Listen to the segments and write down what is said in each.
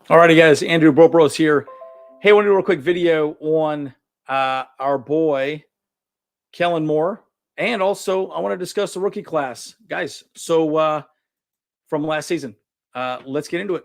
All righty, guys. Andrew Bobros here. Hey, I want to do a real quick video on our boy, Kellen Moore. And also, I want to discuss the rookie class. Guys, so from last season, let's get into it.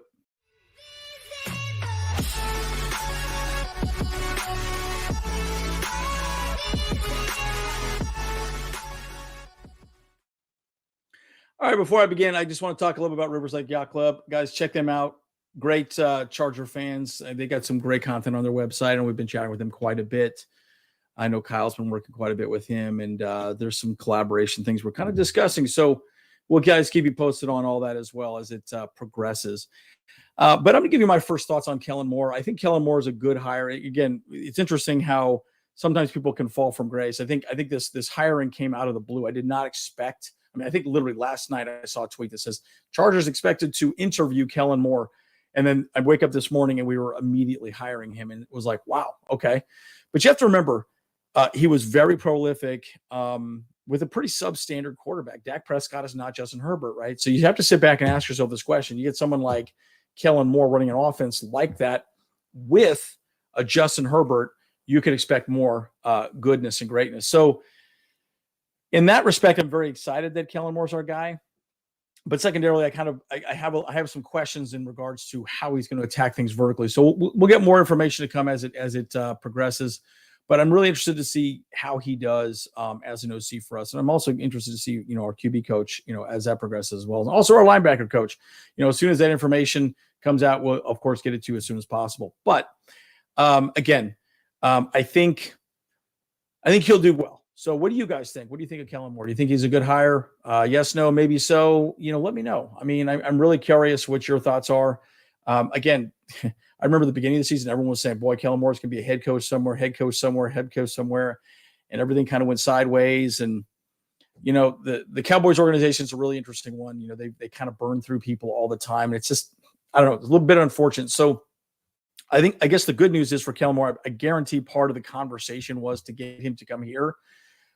All right, before I begin, I just want to talk a little bit about Rivers Lake Yacht Club. Guys, check them out. Great Charger fans. They got some great content on their website, and we've been chatting with them quite a bit. I know Kyle's been working quite a bit with him, and there's some collaboration things we're kind of discussing. So we'll guys keep you posted on all that as well as it progresses. But I'm going to give you my first thoughts on Kellen Moore. I think Kellen Moore is a good hire. Again, it's interesting how sometimes people can fall from grace. I think this hiring came out of the blue. I did not expect. I mean, I think literally last night I saw a tweet that says Chargers expected to interview Kellen Moore. And then I wake up this morning and we were immediately hiring him. And it was like, wow, okay. But you have to remember, he was very prolific with a pretty substandard quarterback. Dak Prescott is not Justin Herbert, right? So you have to sit back and ask yourself this question. You get someone like Kellen Moore running an offense like that with a Justin Herbert, you could expect more goodness and greatness. So in that respect, I'm very excited that Kellen Moore's our guy. But secondarily, I have some questions in regards to how he's going to attack things vertically. So we'll get more information to come as it progresses. But I'm really interested to see how he does as an OC for us, and I'm also interested to see our QB coach as that progresses as well, and also our linebacker coach. As soon as that information comes out, we'll of course get it to you as soon as possible. But again, I think he'll do well. So what do you guys think? What do you think of Kellen Moore? Do you think he's a good hire? Yes, no, maybe so. Let me know. I mean, I'm really curious what your thoughts are. Again, I remember the beginning of the season, everyone was saying, boy, Kellen Moore's going to be a head coach somewhere, and everything kind of went sideways. And, the Cowboys organization is a really interesting one. They kind of burn through people all the time. And it's just, I don't know, it's a little bit unfortunate. So I guess the good news is for Kellen Moore, I guarantee part of the conversation was to get him to come here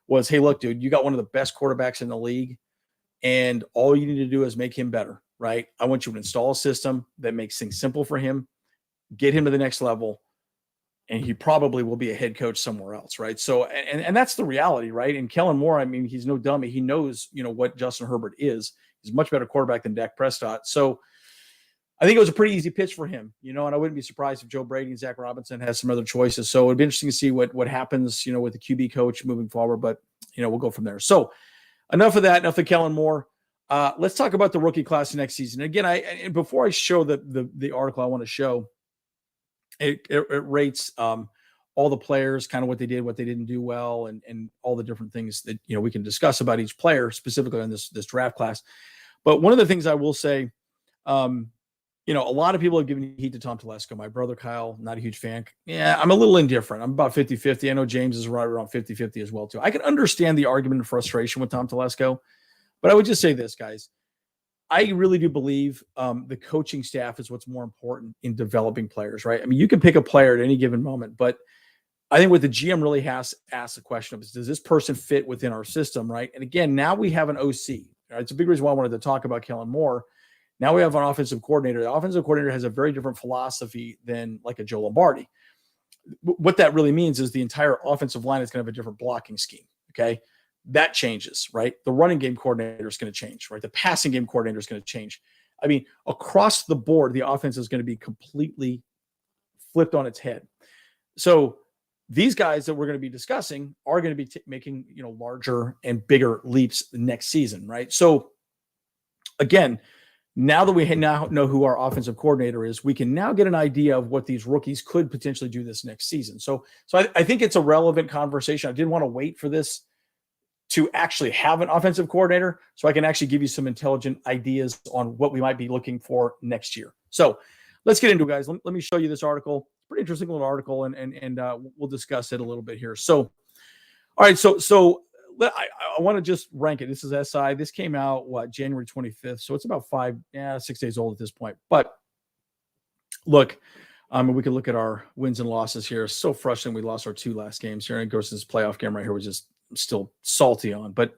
was, hey, look, dude, you got one of the best quarterbacks in the league, and all you need to do is make him better, right? I want you to install a system that makes things simple for him, get him to the next level, and he probably will be a head coach somewhere else, right? So, and that's the reality, right? And Kellen Moore, I mean, he's no dummy. He knows, what Justin Herbert is. He's a much better quarterback than Dak Prescott. So I think it was a pretty easy pitch for him, and I wouldn't be surprised if Joe Brady and Zach Robinson has some other choices. So it'd be interesting to see what happens, with the QB coach moving forward, but we'll go from there. So enough of that, enough of Kellen Moore. Let's talk about the rookie class next season. Again, and before I show the article I want to show, it rates all the players, kind of what they did, what they didn't do well, and all the different things that we can discuss about each player specifically on this draft class. But one of the things I will say, a lot of people have given heat to Tom Telesco. My brother Kyle, not a huge fan. Yeah, I'm a little indifferent. I'm about 50-50. I know James is right around 50-50 as well too. I can understand the argument and frustration with Tom Telesco, but I would just say this, guys. I really do believe the coaching staff is what's more important in developing players, right? I mean, you can pick a player at any given moment, but I think what the GM really has to ask the question of is, does this person fit within our system, right? And again, now we have an OC. Right? It's a big reason why I wanted to talk about Kellen Moore. Now we have an offensive coordinator. The offensive coordinator has a very different philosophy than like a Joe Lombardi. What that really means is the entire offensive line is going to have a different blocking scheme, okay? That changes, right? The running game coordinator is going to change, right? The passing game coordinator is going to change. I mean, across the board, the offense is going to be completely flipped on its head. So these guys that we're going to be discussing are going to be making, larger and bigger leaps next season, right? So again, now that we now know who our offensive coordinator is, we can now get an idea of what these rookies could potentially do this next season. So I think it's a relevant conversation. I didn't want to wait for this to actually have an offensive coordinator so I can actually give you some intelligent ideas on what we might be looking for next year. So let's get into it, guys. Let me show you this article. Pretty interesting little article, and we'll discuss it a little bit here. So, all right, so I want to just rank it. This is SI. This came out, January 25th. So it's about 6 days old at this point. But look, we can look at our wins and losses here. It's so frustrating. We lost our 2 last games here. And of course, this playoff game right here was just still salty on. But at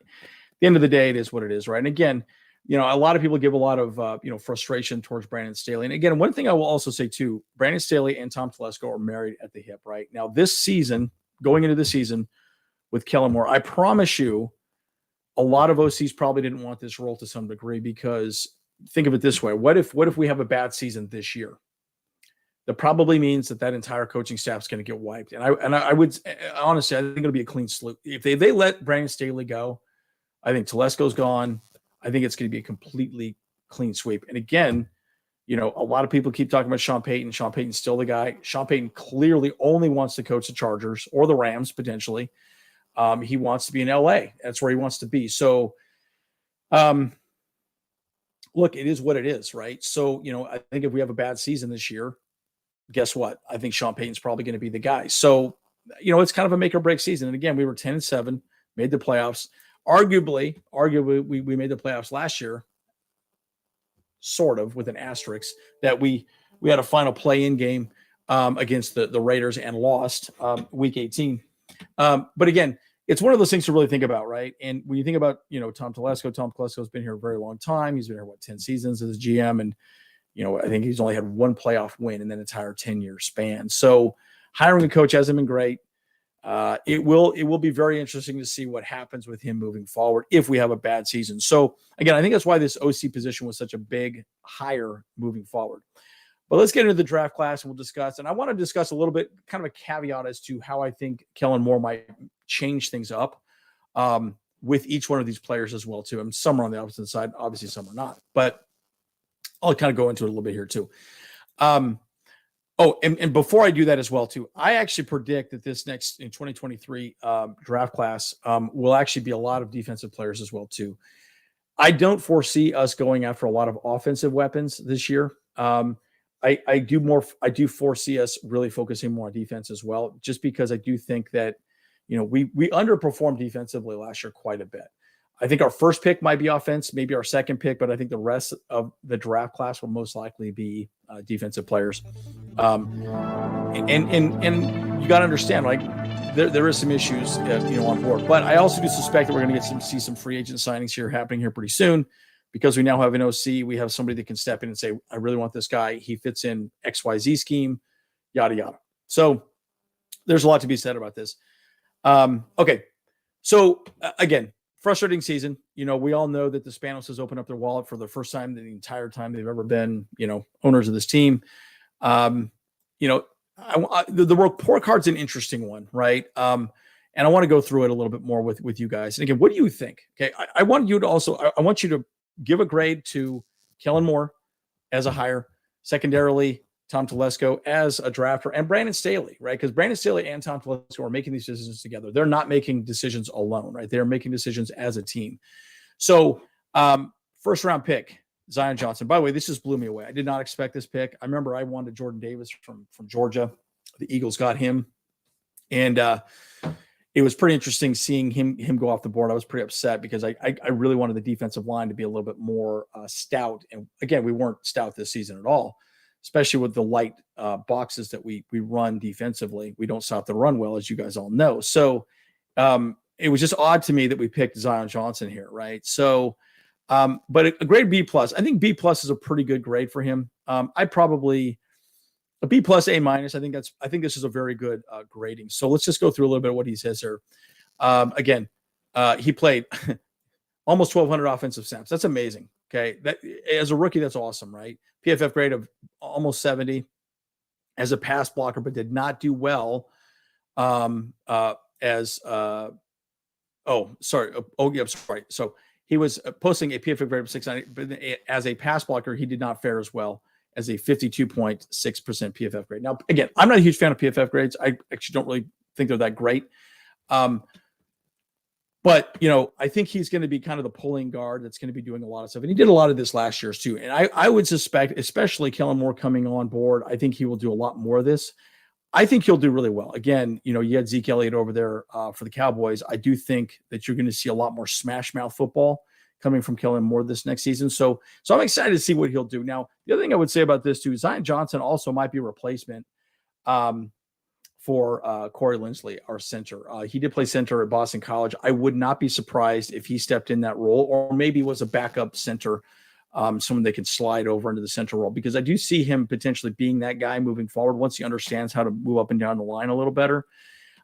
the end of the day, it is what it is, right? And again, a lot of people give a lot of, frustration towards Brandon Staley. And again, one thing I will also say too, Brandon Staley and Tom Telesco are married at the hip right now. This season, going into the season with Kellen Moore, I promise you, a lot of OCs probably didn't want this role to some degree, because think of it this way: what if we have a bad season this year? That probably means that entire coaching staff is going to get wiped. And I would honestly, I think it'll be a clean slate. If they let Brandon Staley go, I think Telesco's gone. I think it's going to be a completely clean sweep. And again, a lot of people keep talking about Sean Payton. Sean Payton's still the guy. Sean Payton clearly only wants to coach the Chargers or the Rams potentially. He wants to be in LA. That's where he wants to be. So, look, it is what it is, right? So, I think if we have a bad season this year, guess what? I think Sean Payton's probably going to be the guy. So, it's kind of a make or break season. And again, we were 10-7, made the playoffs. Arguably, we made the playoffs last year, sort of, with an asterisk that we had a final play-in game against the Raiders and lost week 18. But again, it's one of those things to really think about, right? And when you think about, Tom Telesco's been here a very long time. He's been here, 10 seasons as GM, and I think he's only had one playoff win in that entire 10-year span. So hiring a coach hasn't been great. It will be very interesting to see what happens with him moving forward if we have a bad season. So again, I think that's why this OC position was such a big hire moving forward. But let's get into the draft class and we'll discuss. And I want to discuss a little bit, kind of a caveat as to how I think Kellen Moore might change things up with each one of these players as well too. And some are on the opposite side, obviously some are not. But I'll kind of go into it a little bit here too. And before I do that as well too, I actually predict that this next in 2023 draft class will actually be a lot of defensive players as well too. I don't foresee us going after a lot of offensive weapons this year. I do foresee us really focusing more on defense as well, just because I do think that, we underperformed defensively last year quite a bit. I think our first pick might be offense, maybe our second pick, but I think the rest of the draft class will most likely be defensive players. And you got to understand, like there is some issues, on board. But I also do suspect that we're going to see some free agent signings here happening here pretty soon, because we now have an OC. We have somebody that can step in and say, I really want this guy. He fits in XYZ scheme, yada, yada. So there's a lot to be said about this. Okay. So again, frustrating season. We all know that the Spanos has opened up their wallet for the first time in the entire time they've ever been, owners of this team. The report card's an interesting one, right? And I want to go through it a little bit more with you guys. And again, what do you think? Okay. I want you to give a grade to Kellen Moore as a hire, secondarily, Tom Telesco as a drafter, and Brandon Staley, right? Because Brandon Staley and Tom Telesco are making these decisions together. They're not making decisions alone, right? They're making decisions as a team. So, first round pick, Zion Johnson. By the way, this just blew me away. I did not expect this pick. I remember I wanted Jordan Davis from Georgia. The Eagles got him. And it was pretty interesting seeing him go off the board. I was pretty upset because I really wanted the defensive line to be a little bit more stout. And again, we weren't stout this season at all, especially with the light boxes that we run defensively. We don't stop the run well, as you guys all know. So it was just odd to me that we picked Zion Johnson here, right? So, but a grade B+. I think B+ is a pretty good grade for him. I'd probably a B+, A-. I think this is a very good grading. So let's just go through a little bit of what he says here. Again, he played almost 1,200 offensive snaps. That's amazing. Okay. That as a rookie, that's awesome, right? PFF grade of almost 70 as a pass blocker, but did not do well sorry. So he was posting a PFF grade of 690, but as a pass blocker, he did not fare as well as a 52.6% PFF grade. Now, again, I'm not a huge fan of PFF grades. I actually don't really think they're that great. But, I think he's going to be kind of the pulling guard that's going to be doing a lot of stuff. And he did a lot of this last year too. And I would suspect, especially Kellen Moore coming on board, I think he will do a lot more of this. I think he'll do really well. Again, you had Zeke Elliott over there for the Cowboys. I do think that you're going to see a lot more smash mouth football coming from Kellen Moore this next season. So I'm excited to see what he'll do. Now, the other thing I would say about this too, Zion Johnson also might be a replacement for Corey Linsley, our center. He did play center at Boston College. I would not be surprised if he stepped in that role, or maybe was a backup center, someone they could slide over into the center role, because I do see him potentially being that guy moving forward once he understands how to move up and down the line a little better.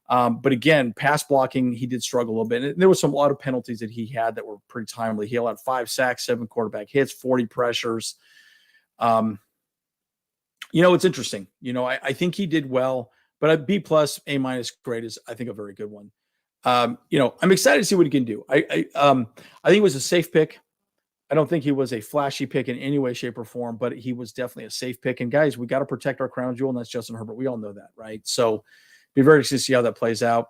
But again, pass blocking, he did struggle a little bit. And there was a lot of penalties that he had that were pretty timely. He allowed 5 sacks, 7 quarterback hits, 40 pressures. It's interesting. I think he did well, but a B+, A- grade is, I think, a very good one. I'm excited to see what he can do. I think it was a safe pick. I don't think he was a flashy pick in any way, shape, or form, but he was definitely a safe pick. And guys, we got to protect our crown jewel, and that's Justin Herbert. We all know that, right? So be very interested to see how that plays out,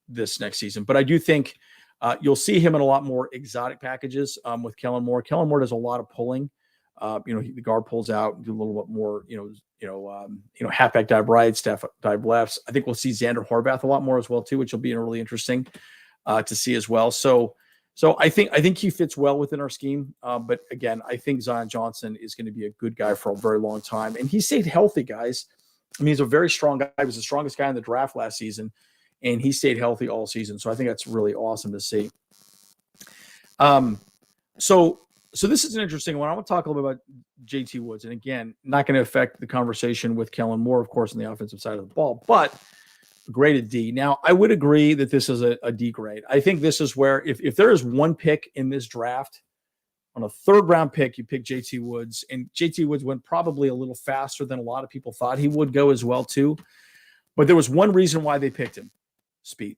this next season. But I do think you'll see him in a lot more exotic packages with Kellen Moore. Kellen Moore does a lot of pulling. The guard pulls out and do a little bit more, halfback dive right, staff dive lefts. I think we'll see Xander Horvath a lot more as well too, which will be really interesting to see as well. So I think he fits well within our scheme. But again, I think Zion Johnson is going to be a good guy for a very long time, and he stayed healthy, guys. I mean, he's a very strong guy. He was the strongest guy in the draft last season, and he stayed healthy all season. So I think that's really awesome to see. So this is an interesting one. I want to talk a little bit about JT Woods. And again, not going to affect the conversation with Kellen Moore, of course, on the offensive side of the ball, but graded D. Now, I would agree that this is a D grade. I think this is where if there is one pick in this draft, on a 3rd round pick, you pick JT Woods, and JT Woods went probably a little faster than a lot of people thought he would go as well too. But there was one reason why they picked him: speed.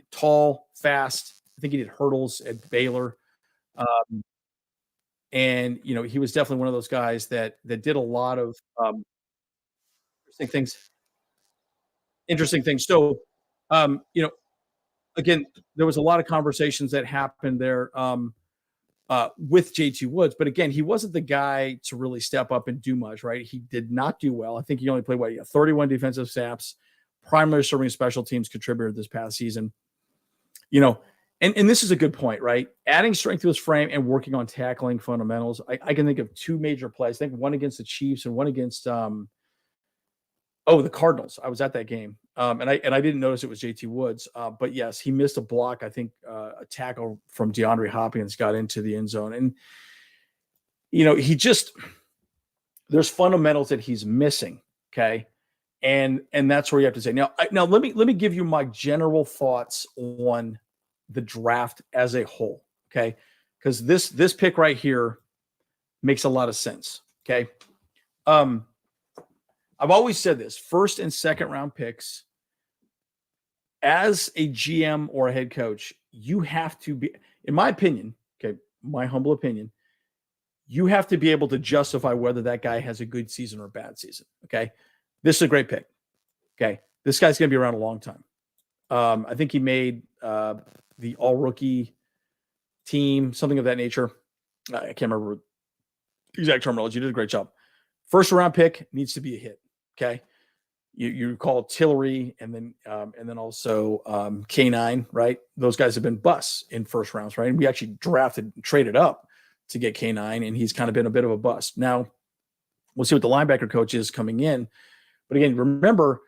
Tall, fast. I think he did hurdles at Baylor. And he was definitely one of those guys that did a lot of interesting things. So, again, there was a lot of conversations that happened there with JT Woods, but again, he wasn't the guy to really step up and do much, right? He did not do well. I think he only played 31 defensive snaps, primary serving special teams contributor this past season. And this is a good point, right? Adding strength to his frame and working on tackling fundamentals. I can think of 2 major plays. I think one against the Chiefs and one against the Cardinals. I was at that game, and I didn't notice it was JT Woods. But yes, he missed a block. I think a tackle from DeAndre Hopkins got into the end zone, and there's fundamentals that he's missing. Okay, and that's where you have to say now. Let me give you my general thoughts on the draft as a whole, okay? Because this pick right here makes a lot of sense, okay? I've always said this: 1st and 2nd round picks, as a GM or a head coach, you have to be, in my opinion, okay, my humble opinion, you have to be able to justify whether that guy has a good season or a bad season, okay? This is a great pick, okay? This guy's going to be around a long time. I think he made the all-rookie team, something of that nature. I can't remember the exact terminology. You did a great job. 1st-round pick needs to be a hit, okay? You call Tillery and then also K9, right? Those guys have been busts in 1st rounds, right? And we actually traded up to get K9, and he's kind of been a bit of a bust. Now, we'll see what the linebacker coach is coming in. But again, remember,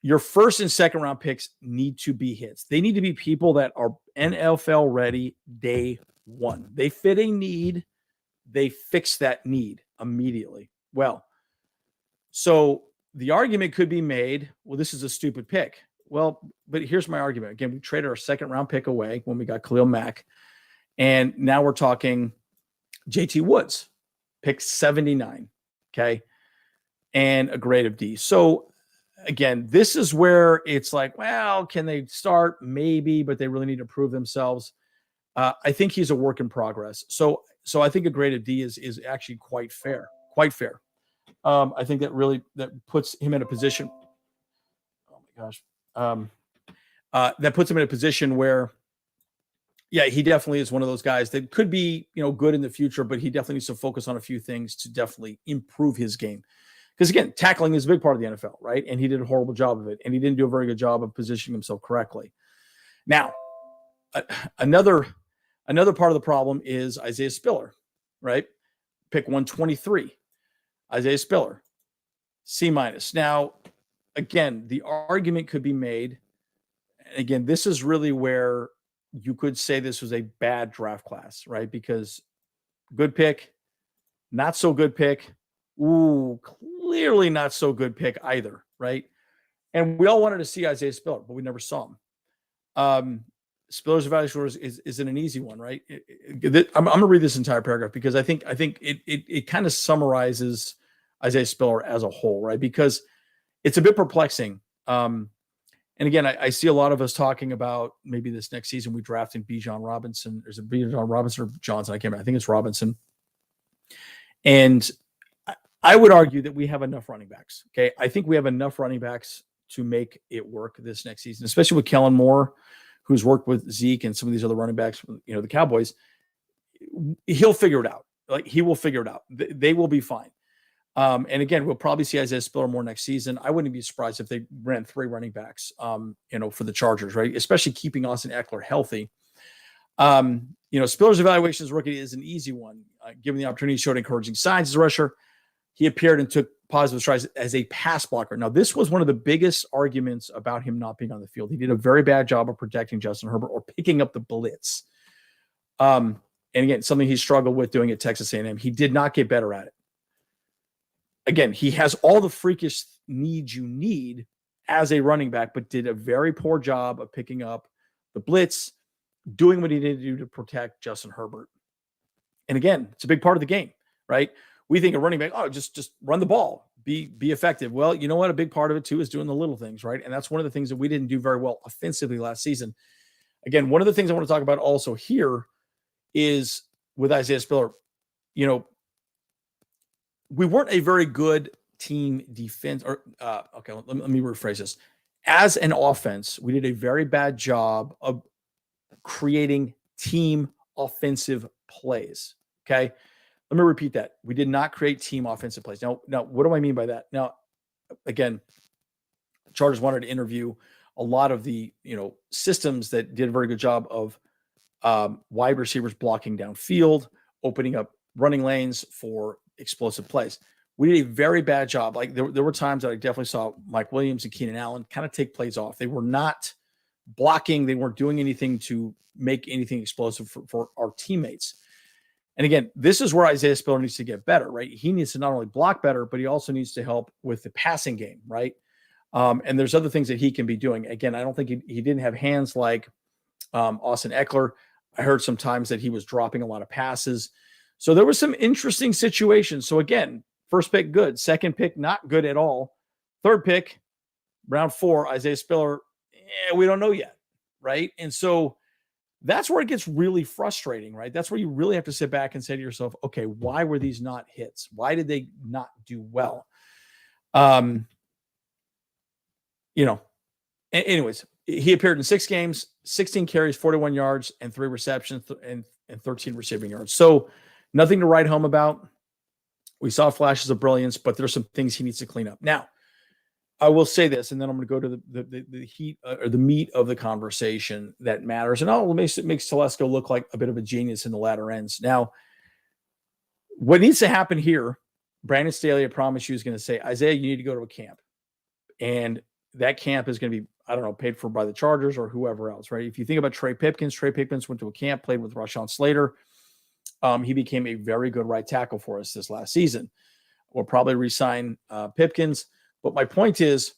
your 1st and 2nd round picks need to be hits. They need to be people that are NFL ready day one. They fit a need. They fix that need immediately. Well, so the argument could be made, well, this is a stupid pick. Well, but here's my argument. Again, we traded our 2nd round pick away when we got Khalil Mack. And now we're talking JT Woods, pick 79. Okay. And a grade of D. So, again, this is where it's like, well, can they start? Maybe, but they really need to prove themselves. I think he's a work in progress. So I think a grade of D is actually quite fair. Quite fair. I think that puts him in a position. Oh my gosh. That puts him in a position where, yeah, he definitely is one of those guys that could be, good in the future, but he definitely needs to focus on a few things to definitely improve his game. Because again, tackling is a big part of the NFL, right? And he did a horrible job of it. And he didn't do a very good job of positioning himself correctly. Now, another part of the problem is Isaiah Spiller, right? Pick 123. Isaiah Spiller, C minus. Now, again, the argument could be made. Again, this is really where you could say this was a bad draft class, right? Because good pick, not so good pick. Ooh, clearly not so good pick either, right? And we all wanted to see Isaiah Spiller, but we never saw him. Spiller's evaluation isn't an easy one, right? I'm going to read this entire paragraph because I think it kind of summarizes Isaiah Spiller as a whole, right? Because it's a bit perplexing. And again, I see a lot of us talking about maybe this next season we drafting Bijan Robinson. There's a Bijan Robinson or Johnson. I can't remember. I think it's Robinson. And I would argue that we have enough running backs. Okay. I think we have enough running backs to make it work this next season, especially with Kellen Moore, who's worked with Zeke and some of these other running backs, the Cowboys. He'll figure it out. Like he will figure it out. They will be fine. And again, we'll probably see Isaiah Spiller more next season. I wouldn't be surprised if they ran 3 running backs, for the Chargers, right? Especially keeping Austin Eckler healthy. Spiller's evaluation as rookie is an easy one. Given the opportunity, he showed encouraging signs as a rusher. He appeared and took positive strides as a pass blocker. Now, this was one of the biggest arguments about him not being on the field. He did a very bad job of protecting Justin Herbert or picking up the blitz. And again, something he struggled with doing at Texas A&M. He did not get better at it. Again, he has all the freakish needs you need as a running back, but did a very poor job of picking up the blitz, doing what he needed to do to protect Justin Herbert. And again, it's a big part of the game, right? We think a running back, just run the ball, be effective. Well, you know what? A big part of it too is doing the little things, right? And that's one of the things that we didn't do very well offensively last season. Again, one of the things I want to talk about also here is with Isaiah Spiller, we weren't a very good team defense. Let me rephrase this. As an offense, we did a very bad job of creating team offensive plays. Okay. Let me repeat that. We did not create team offensive plays. Now, what do I mean by that? Now, again, Chargers wanted to interview a lot of the, systems that did a very good job of wide receivers blocking downfield, opening up running lanes for explosive plays. We did a very bad job. Like there were times that I definitely saw Mike Williams and Keenan Allen kind of take plays off. They were not blocking. They weren't doing anything to make anything explosive for our teammates. And again, this is where Isaiah Spiller needs to get better, right? He needs to not only block better, but he also needs to help with the passing game, right? And there's other things that he can be doing. Again, I don't think he didn't have hands like Austin Eckler. I heard sometimes that he was dropping a lot of passes. So there were some interesting situations. So again, first pick, good. Second pick, not good at all. Third pick, round 4, Isaiah Spiller, we don't know yet, right? And so that's where it gets really frustrating, right? That's where you really have to sit back and say to yourself, okay, why were these not hits? Why did they not do well? Anyways, he appeared in 6 games, 16 carries, 41 yards, and 3 receptions and 13 receiving yards. So nothing to write home about. We saw flashes of brilliance, but there's some things he needs to clean up. Now, I will say this, and then I'm going to go to the heat or the meat of the conversation that matters. And it makes Telesco look like a bit of a genius in the latter ends. Now, what needs to happen here, Brandon Staley, I promise you, is going to say, Isaiah, you need to go to a camp. And that camp is going to be, paid for by the Chargers or whoever else, right? If you think about Trey Pipkins went to a camp, played with Rashawn Slater. He became a very good right tackle for us this last season. We'll probably re-sign Pipkins. But my point is,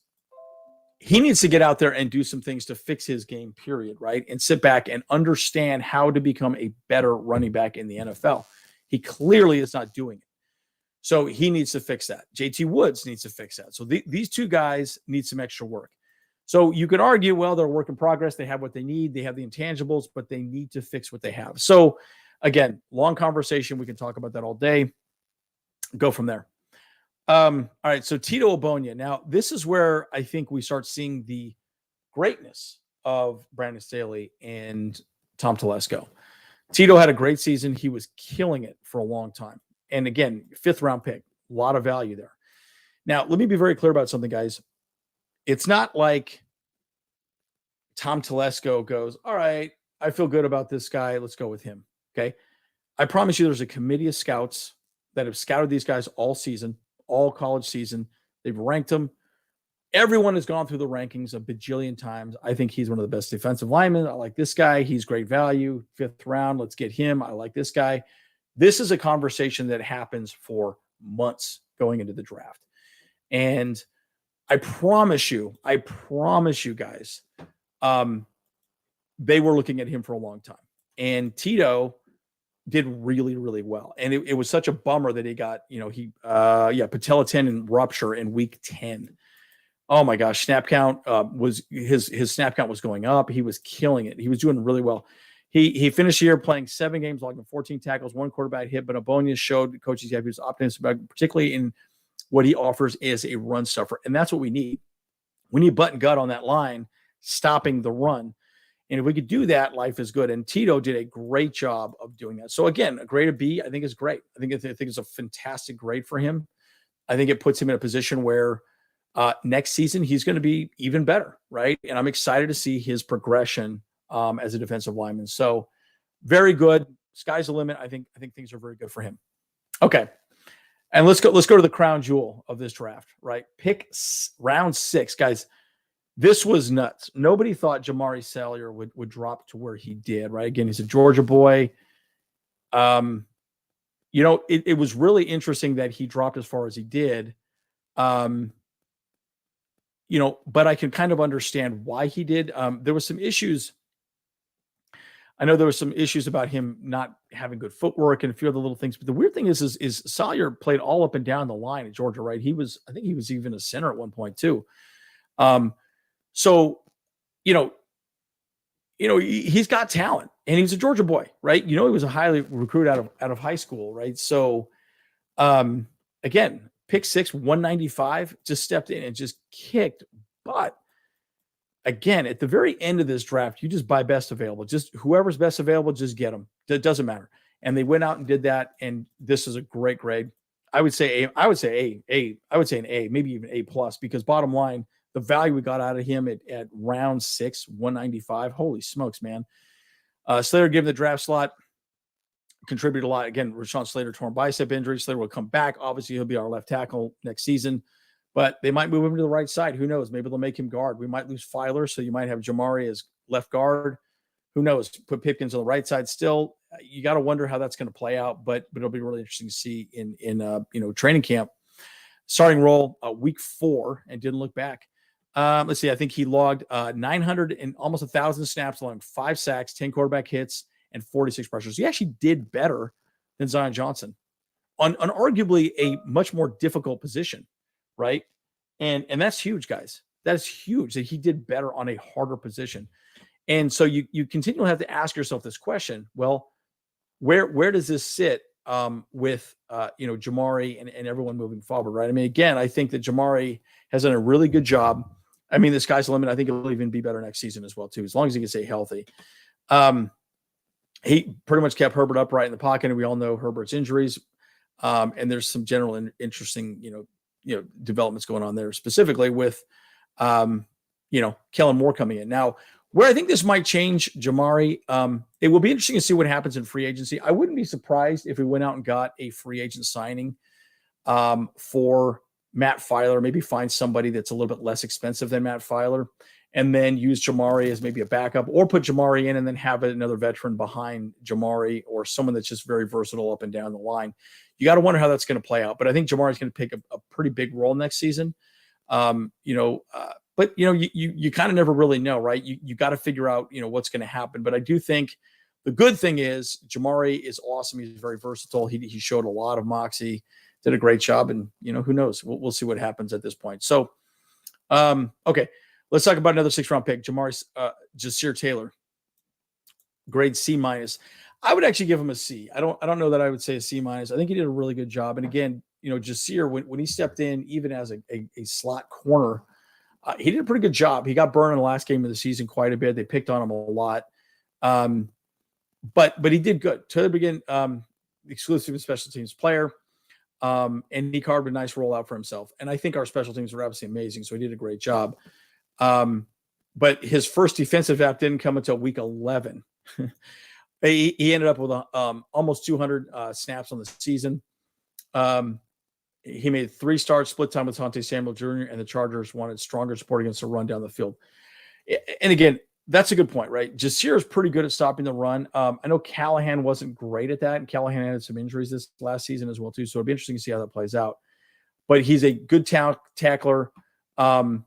he needs to get out there and do some things to fix his game, period, right? And sit back and understand how to become a better running back in the NFL. He clearly is not doing it. So he needs to fix that. JT Woods needs to fix that. So these 2 guys need some extra work. So you could argue, well, they're a work in progress. They have what they need. They have the intangibles, but they need to fix what they have. So again, long conversation. We can talk about that all day. Go from there. All right. So Tito Ogbonnia. Now, this is where I think we start seeing the greatness of Brandon Staley and Tom Telesco. Tito had a great season. He was killing it for a long time. And again, 5th round pick, a lot of value there. Now, let me be very clear about something, guys. It's not like Tom Telesco goes, all right, I feel good about this guy. Let's go with him. Okay. I promise you there's a committee of scouts that have scouted these guys all season, all college season. They've ranked him. Everyone has gone through the rankings a bajillion times. I think he's one of the best defensive linemen. I like this guy. He's great value. 5th round. Let's get him. I like this guy. This is a conversation that happens for months going into the draft. And I promise you guys, they were looking at him for a long time. And Tito did really, really well. And it was such a bummer that he got, patella tendon rupture in week 10. Oh my gosh, snap count was his snap count was going up. He was killing it. He was doing really well. He finished the year playing 7 games, logging 14 tackles, 1 quarterback hit. But Abonia showed coaches he was optimistic about, particularly in what he offers as a run stuffer, and that's what we need. We need butt and gut on that line, stopping the run. And if we could do that, life is good. And Tito did a great job of doing that. So again, a grade of B, I think is great. I think it's a fantastic grade for him. I think it puts him in a position where next season he's going to be even better, right? And I'm excited to see his progression as a defensive lineman. So very good. Sky's the limit. I think things are very good for him. Okay. And let's go to the crown jewel of this draft, right? Round 6, guys. This was nuts. Nobody thought Jamari Salyer would drop to where he did, right? Again, he's a Georgia boy. It was really interesting that he dropped as far as he did. But I can kind of understand why he did. There was some issues. I know there were some issues about him not having good footwork and a few other little things. But the weird thing is Salyer played all up and down the line at Georgia, right? I think he was even a center at one point too. He's got talent, and he's a Georgia boy, right? He was a highly recruited out of high school, right? So, again, pick 6, 195, just stepped in and just kicked butt. Again, at the very end of this draft, you just buy best available. Just whoever's best available, just get them. It doesn't matter. And they went out and did that, and this is a great grade. I would say an A, maybe even A+, because bottom line, the value we got out of him at round 6, 195. Holy smokes, man. Slater given the draft slot, contributed a lot. Again, Rashawn Slater torn bicep injury. Slater will come back. Obviously, he'll be our left tackle next season, but they might move him to the right side. Who knows? Maybe they'll make him guard. We might lose Filer, so you might have Jamari as left guard. Who knows? Put Pipkins on the right side still. You got to wonder how that's going to play out, but it'll be really interesting to see in training camp. Starting role week 4 and didn't look back. Let's see. I think he logged 900 and almost 1,000 snaps, allowing 5 sacks, 10 quarterback hits, and 46 pressures. He actually did better than Zion Johnson on arguably a much more difficult position, right? And that's huge, guys. That's huge that he did better on a harder position. And so you continually have to ask yourself this question. Well, where does this sit with Jamari and everyone moving forward, right? I mean, again, I think that Jamari has done a really good job. I mean, the sky's the limit. I think it'll even be better next season as well, too, as long as he can stay healthy. He pretty much kept Herbert upright in the pocket, and we all know Herbert's injuries. And there's some general interesting, developments going on there, specifically with, Kellen Moore coming in. Now, where I think this might change Jamari, it will be interesting to see what happens in free agency. I wouldn't be surprised if we went out and got a free agent signing for Matt Filer, maybe find somebody that's a little bit less expensive than Matt Filer, and then use Jamari as maybe a backup, or put Jamari in and then have another veteran behind Jamari, or someone that's just very versatile up and down the line. You got to wonder how that's going to play out. But I think Jamari's going to pick a pretty big role next season. But you kind of never really know, right? You got to figure out, what's going to happen. But I do think the good thing is Jamari is awesome. He's very versatile. He showed a lot of moxie, did a great job, and who knows? We'll see what happens at this point. So, okay, let's talk about another 6th-round pick, Ja'Sir Taylor, grade C-. I would actually give him a C. I don't know that I would say a C-. I think he did a really good job. And again, Ja'Sir, when he stepped in, even as a slot corner, he did a pretty good job. He got burned in the last game of the season quite a bit. They picked on him a lot. But he did good. Taylor began exclusive special teams player. And he carved a nice rollout for himself. And I think our special teams were obviously amazing, so he did a great job. But his first defensive app didn't come until week 11. He ended up with almost 200 snaps on the season. He made 3 starts, split time with Asante Samuel Jr., and the Chargers wanted stronger support against the run down the field. And again, that's a good point, right? Jasir is pretty good at stopping the run. I know Callahan wasn't great at that, and Callahan had some injuries this last season as well, too. So it'll be interesting to see how that plays out. But he's a good tackler. And,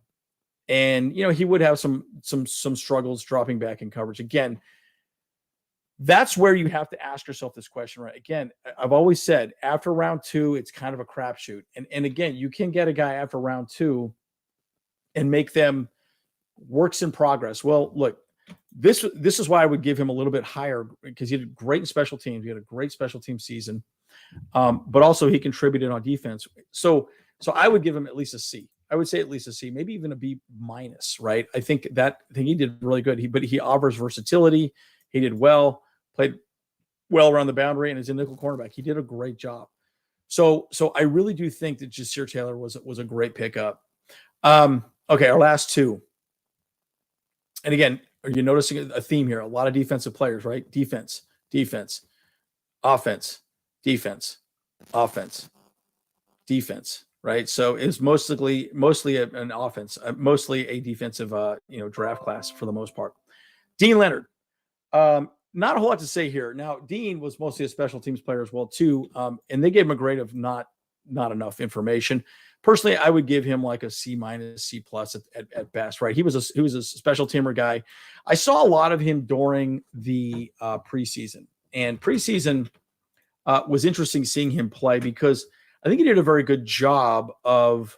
he would have some struggles dropping back in coverage. Again, that's where you have to ask yourself this question, right? Again, I've always said after round 2, it's kind of a crapshoot. And again, you can get a guy after round 2 and make them works in progress. Well, look, this is why I would give him a little bit higher, because he did great in special teams. He had a great special team season, but also he contributed on defense. So I would give him at least a C. I would say at least a C, maybe even a B minus, right? I think he did really good. But he offers versatility. He did well, played well around the boundary, and is a nickel cornerback. He did a great job. So I really do think that Jasir Taylor was a great pickup. Okay, our last 2. And again, are you noticing a theme here? A lot of defensive players, right? Defense, offense, defense, offense, defense, right? So it's mostly an offense, mostly a defensive, draft class for the most part. Deane Leonard, not a whole lot to say here. Now, Deane was mostly a special teams player as well, too, and they gave him a grade of not enough information. Personally, I would give him like a C minus, C plus at best, right? He was a special teamer guy. I saw a lot of him during the preseason, and preseason was interesting seeing him play, because I think he did a very good job of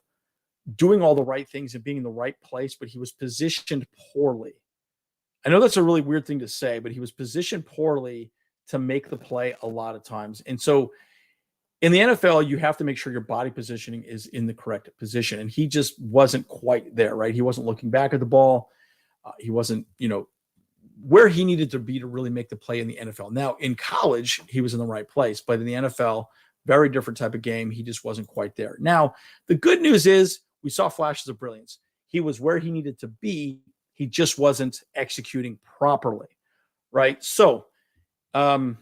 doing all the right things and being in the right place, but he was positioned poorly. I know that's a really weird thing to say, but he was positioned poorly to make the play a lot of times. And so in the NFL, you have to make sure your body positioning is in the correct position. And he just wasn't quite there, right? He wasn't looking back at the ball. He wasn't, where he needed to be to really make the play in the NFL. Now, in college, he was in the right place, but in the NFL, very different type of game. He just wasn't quite there. Now, the good news is we saw flashes of brilliance. He was where he needed to be. He just wasn't executing properly, right? So, again,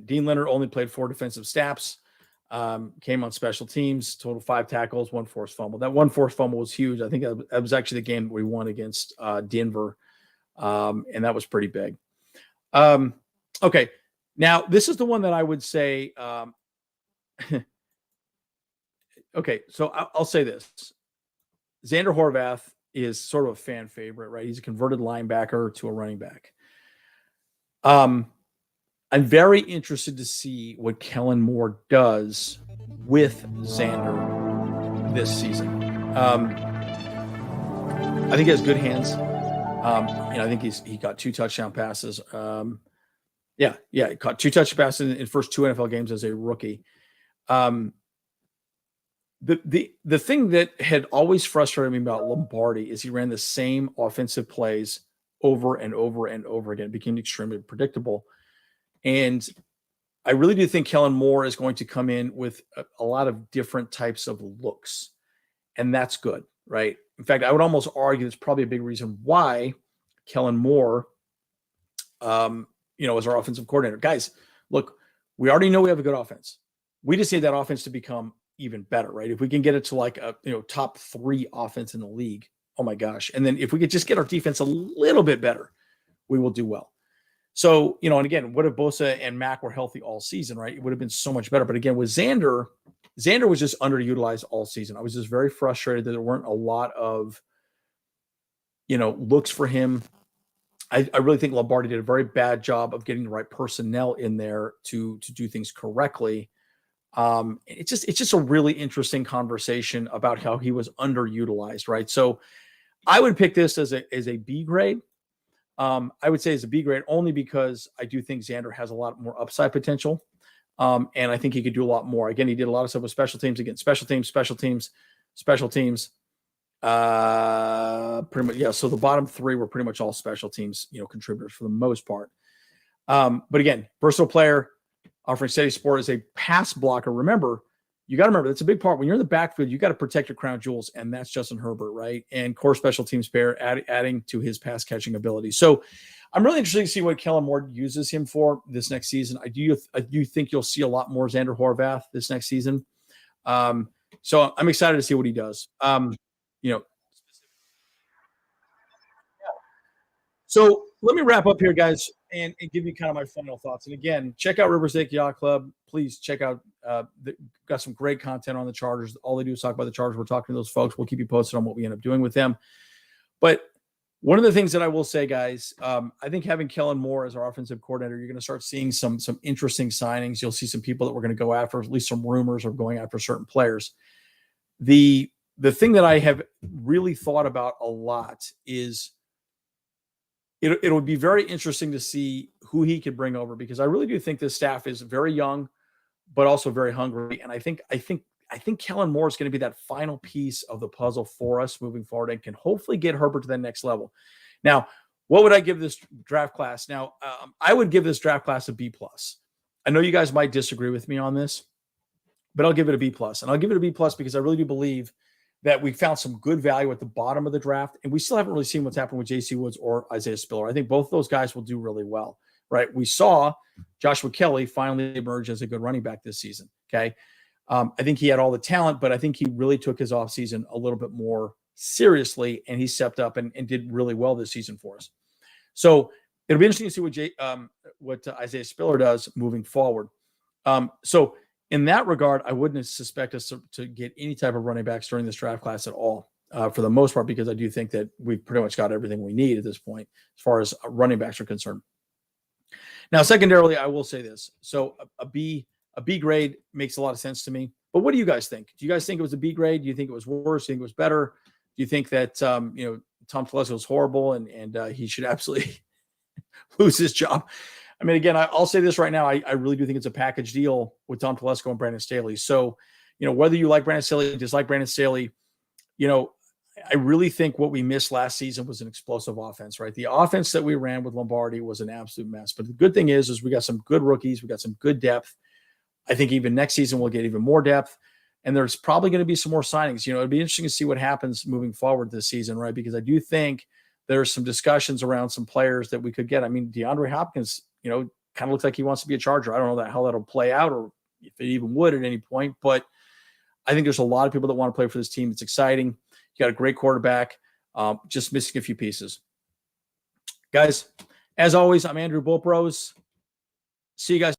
Deane Leonard only played 4 defensive snaps, came on special teams, total 5 tackles, 1 forced fumble. That 1 forced fumble was huge. I think that was actually the game we won against Denver, and that was pretty big. Okay, now this is the one that I would say. Okay, so I'll say this. Xander Horvath is sort of a fan favorite, right? He's a converted linebacker to a running back. I'm very interested to see what Kellen Moore does with Xander this season. I think he has good hands. I think he got 2 touchdown passes. He caught 2 touchdown passes in the first 2 NFL games as a rookie. The thing that had always frustrated me about Lombardi is he ran the same offensive plays over and over and over again. It became extremely predictable. And I really do think Kellen Moore is going to come in with a lot of different types of looks. And that's good, right? In fact, I would almost argue that's probably a big reason why Kellen Moore, is our offensive coordinator. Guys, look, we already know we have a good offense. We just need that offense to become even better, right? If we can get it to like a top 3 offense in the league, oh my gosh. And then if we could just get our defense a little bit better, we will do well. So, and again, what if Bosa and Mack were healthy all season, right? It would have been so much better. But again, with Xander was just underutilized all season. I was just very frustrated that there weren't a lot of, looks for him. I really think Lombardi did a very bad job of getting the right personnel in there to do things correctly. It's just a really interesting conversation about how he was underutilized, right? So I would pick this as a B grade. I would say it's a B grade only because I do think Xander has a lot more upside potential. And I think he could do a lot more. Again, he did a lot of stuff with special teams. Again, special teams. Pretty much, yeah. So the bottom 3 were pretty much all special teams, contributors for the most part. But again, versatile player, offering steady support as a pass blocker. Remember, you got to remember, that's a big part. When you're in the backfield, you got to protect your crown jewels, and that's Justin Herbert, right? And core special teams player adding to his pass catching ability. So I'm really interested to see what Kellen Moore uses him for this next season. I do think you'll see a lot more Xander Horvath this next season. So I'm excited to see what he does. You know, so let me wrap up here, guys, and give you kind of my final thoughts. And again, check out Rivers Lake Yacht Club. Please check out. Got some great content on the Chargers. All they do is talk about the Chargers. We're talking to those folks. We'll keep you posted on what we end up doing with them. But one of the things that I will say, guys, I think having Kellen Moore as our offensive coordinator, you're going to start seeing some interesting signings. You'll see some people that we're going to go after, at least some rumors of going after certain players. The thing that I have really thought about a lot is it would be very interesting to see who he could bring over, because I really do think this staff is very young, but also very hungry. And I think Kellen Moore is going to be that final piece of the puzzle for us moving forward and can hopefully get Herbert to that next level. Now, what would I give this draft class? Now, I would give this draft class a B+. I know you guys might disagree with me on this, but I'll give it a B+. And I'll give it a B+ because I really do believe that we found some good value at the bottom of the draft, and we still haven't really seen what's happened with J.C. Woods or Isaiah Spiller. I think both of those guys will do really well, right? We saw Joshua Kelly finally emerge as a good running back this season, okay? I think he had all the talent, but I think he really took his offseason a little bit more seriously, and he stepped up and did really well this season for us. So it'll be interesting to see what Isaiah Spiller does moving forward. So in that regard, I wouldn't suspect us to get any type of running backs during this draft class at all, for the most part, because I do think that we've pretty much got everything we need at this point as far as running backs are concerned. Now, secondarily, I will say this. So a B grade makes a lot of sense to me. But what do you guys think? Do you guys think it was a B grade? Do you think it was worse? Do you think it was better? Do you think that Tom Telesco was horrible and he should absolutely lose his job? I mean, again, I'll say this right now. I really do think it's a package deal with Tom Telesco and Brandon Staley. So, whether you like Brandon Staley, dislike Brandon Staley, I really think what we missed last season was an explosive offense, right? The offense that we ran with Lombardi was an absolute mess. But the good thing is we got some good rookies. We got some good depth. I think even next season we'll get even more depth. And there's probably going to be some more signings. It'd be interesting to see what happens moving forward this season, right? Because I do think there's some discussions around some players that we could get. I mean, DeAndre Hopkins, kind of looks like he wants to be a Charger. I don't know how that'll play out or if it even would at any point, but I think there's a lot of people that want to play for this team. It's exciting. You got a great quarterback, just missing a few pieces. Guys, as always, I'm Andrew Bulpros. See you guys.